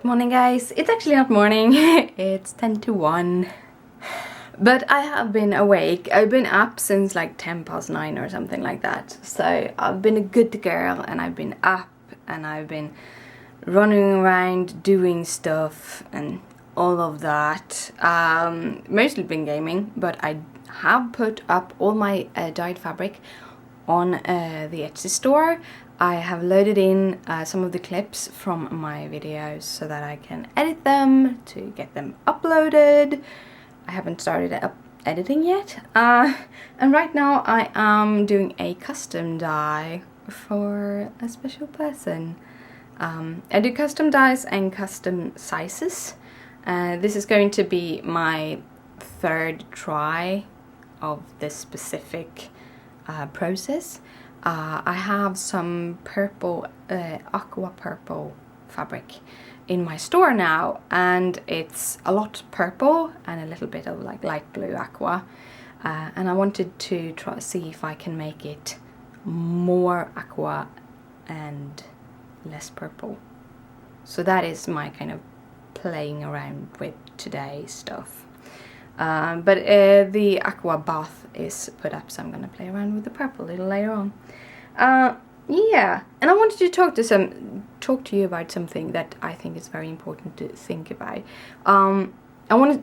Good morning, guys. It's actually not morning. It's 10 to 1. But I have been awake. I've been up since like 10 past 9 or something like that. So I've been a good girl and I've been up and I've been running around doing stuff and all of that. Mostly been gaming, but I have put up all my dyed fabric on the Etsy store. I have loaded in some of the clips from my videos so that I can edit them to get them uploaded. I haven't started editing yet. And right now I am doing a custom dye for a special person. I do custom dyes and custom sizes. This is going to be my third try of this specific process. I have some purple, aqua purple fabric in my store now, and it's a lot purple and a little bit of like light blue aqua, and I wanted to see if I can make it more aqua and less purple. So that is my kind of playing around with today's stuff. But the aqua bath is put up, so I'm gonna play around with the purple a little later on. Yeah, and I wanted to talk to you about something that I think is very important to think about. I want to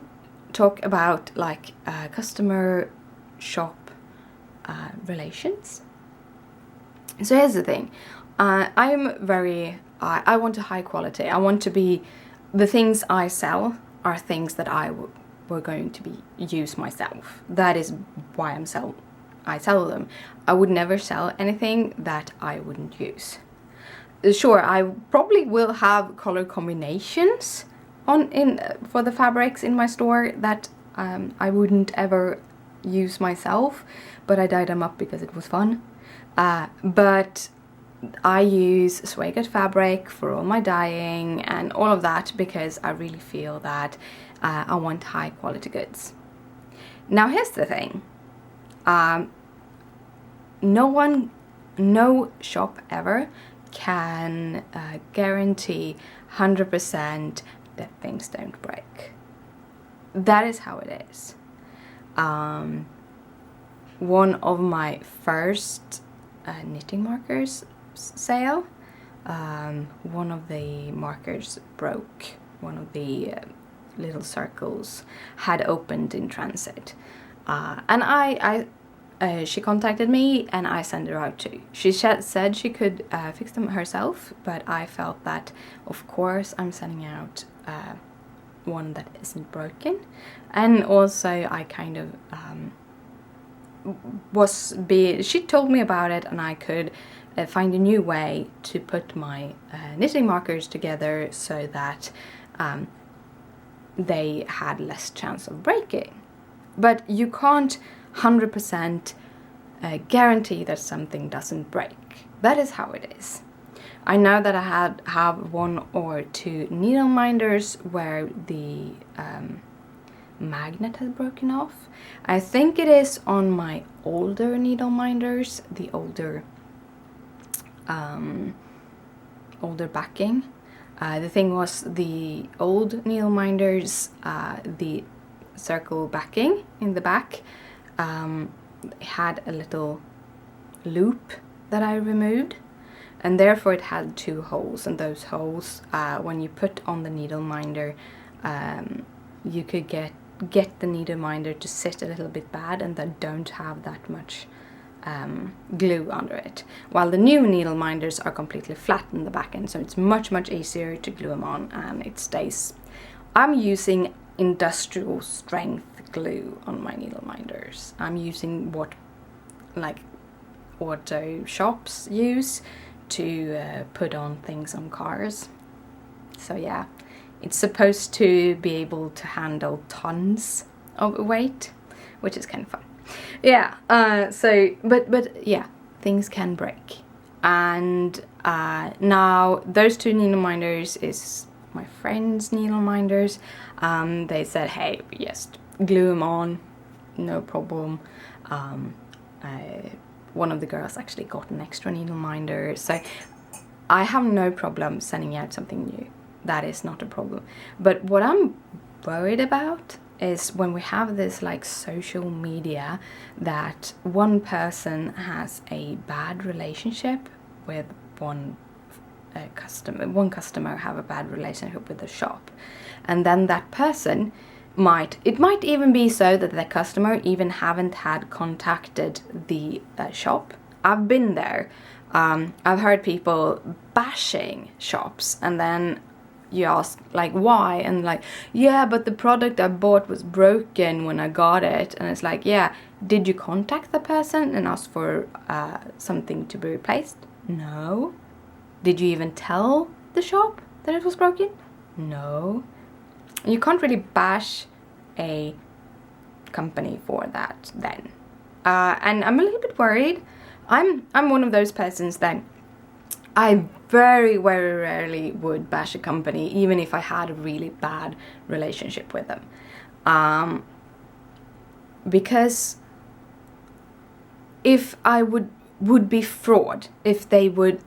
talk about like customer shop relations. So here's the thing. I want a high quality. I want to be, the things I sell are things that were going to be use myself. That is why I sell them. I would never sell anything that I wouldn't use. Sure, I probably will have color combinations for the fabrics in my store that I wouldn't ever use myself, but I dyed them up because it was fun. But I use Swagert fabric for all my dyeing and all of that because I really feel that I want high quality goods. Now here's the thing. No shop ever can guarantee 100% that things don't break. That is how it is. One of my first knitting markers sale, one of the markers broke. One of the little circles had opened in transit, and she contacted me and I sent her out too. She said she could fix them herself, but I felt that of course I'm sending out one that isn't broken. And also I kind of she told me about it, and I could find a new way to put my knitting markers together so that they had less chance of breaking. But you can't 100% guarantee that something doesn't break. That is how it is. I know that I have one or two needle minders where the magnet has broken off. I think it is on my older needle minders, the older backing. The thing was, the old needle minders, the circle backing in the back had a little loop that I removed, and therefore it had two holes, and those holes, when you put on the needle minder, you could get the needle minder to sit a little bit bad and then don't have that much glue under it, while the new needle minders are completely flat in the back end, so it's much easier to glue them on and it stays. I'm using industrial strength glue on my needle minders. I'm using what like auto shops use to put on things on cars. So yeah, it's supposed to be able to handle tons of weight, which is kind of fun. Yeah, but yeah, things can break. And now those two needle minders is my friend's needle minders. They said, hey, just glue them on, no problem. One of the girls actually got an extra needle minder, so I have no problem sending out something new that is not a problem. But what I'm worried about is when we have this like social media that one person has a bad relationship with one customer have a bad relationship with the shop, and then that person might even be so that the customer even haven't had contacted the shop. I've been there. I've heard people bashing shops, and then you ask like why, and like, yeah, but the product I bought was broken when I got it. And it's like, yeah, did you contact the person and ask for something to be replaced? No. Did you even tell the shop that it was broken? No. You can't really bash a company for that then. And I'm a little bit worried. I'm one of those persons that I very, very rarely would bash a company, even if I had a really bad relationship with them. Because if I would be fraud, if they would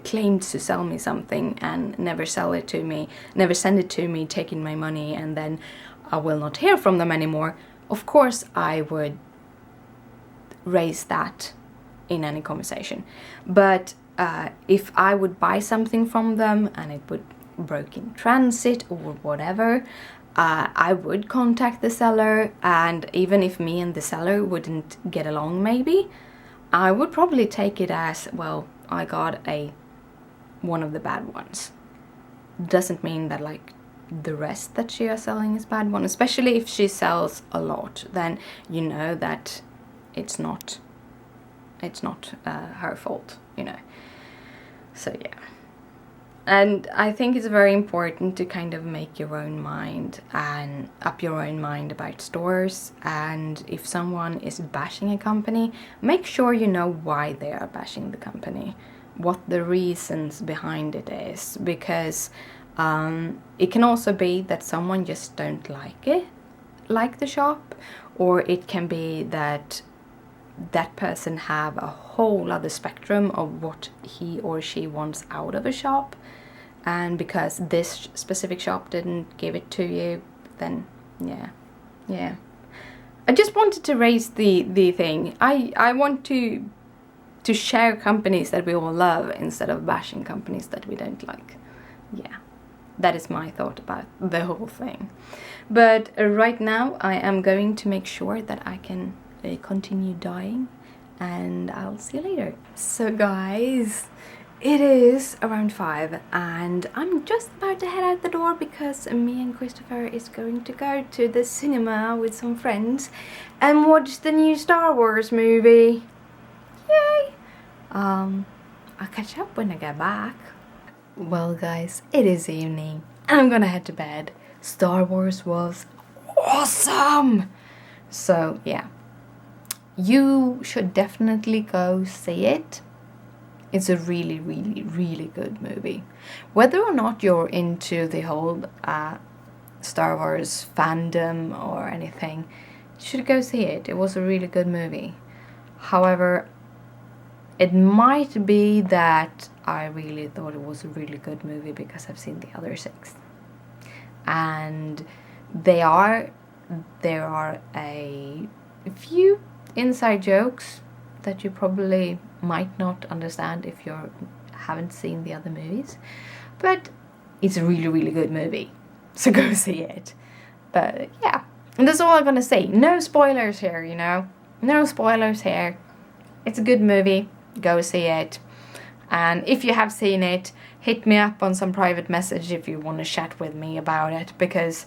claim to sell me something and never sell it to me, never send it to me, taking my money, and then I will not hear from them anymore, of course I would raise that in any conversation. But if I would buy something from them and it would broke in transit or whatever, I would contact the seller, and even if me and the seller wouldn't get along maybe, I would probably take it as, well, I got one of the bad ones. Doesn't mean that like the rest that she is selling is bad one, especially if she sells a lot, then you know that it's not her fault, you know. So yeah. And I think it's very important to kind of make your own mind and up your own mind about stores. And if someone is bashing a company, make sure you know why they are bashing the company, what the reasons behind it is, because it can also be that someone just don't like the shop, or it can be that that person have a whole other spectrum of what he or she wants out of a shop, and because this specific shop didn't give it to you, then yeah. I just wanted to raise the thing. I want to share companies that we all love instead of bashing companies that we don't like. Yeah, that is my thought about the whole thing. But right now I am going to make sure that I can continue dying, and I'll see you later. So guys, it is around 5 and I'm just about to head out the door because me and Christopher is going to go to the cinema with some friends and watch the new Star Wars movie. Yay! I'll catch up when I get back. Well guys, it is evening and I'm gonna head to bed. Star Wars was awesome! So yeah, you should definitely go see it. It's a really, really, really good movie. Whether or not you're into the whole Star Wars fandom or anything, you should go see it. It was a really good movie. However, it might be that I really thought it was a really good movie because I've seen the other 6. And there are a few inside jokes that you probably might not understand if you haven't seen the other movies, but it's a really, really good movie, so go see it. But yeah, and that's all I'm gonna say. No spoilers here, you know, no spoilers here. It's a good movie, go see it. And if you have seen it, hit me up on some private message if you want to chat with me about it, because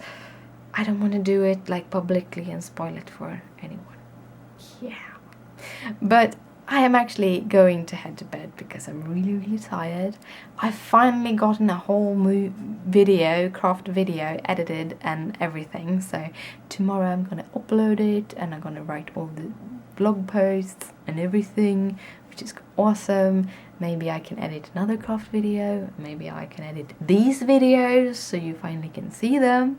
I don't want to do it like publicly and spoil it for anyone. Yeah. But I am actually going to head to bed because I'm really, really tired. I've finally gotten a whole craft video edited and everything. So tomorrow I'm going to upload it and I'm going to write all the blog posts and everything, which is awesome. Maybe I can edit another craft video. Maybe I can edit these videos so you finally can see them.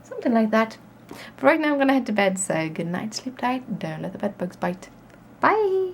Something like that. But right now I'm going to head to bed, so good night, sleep tight, don't let the bed bugs bite. Bye!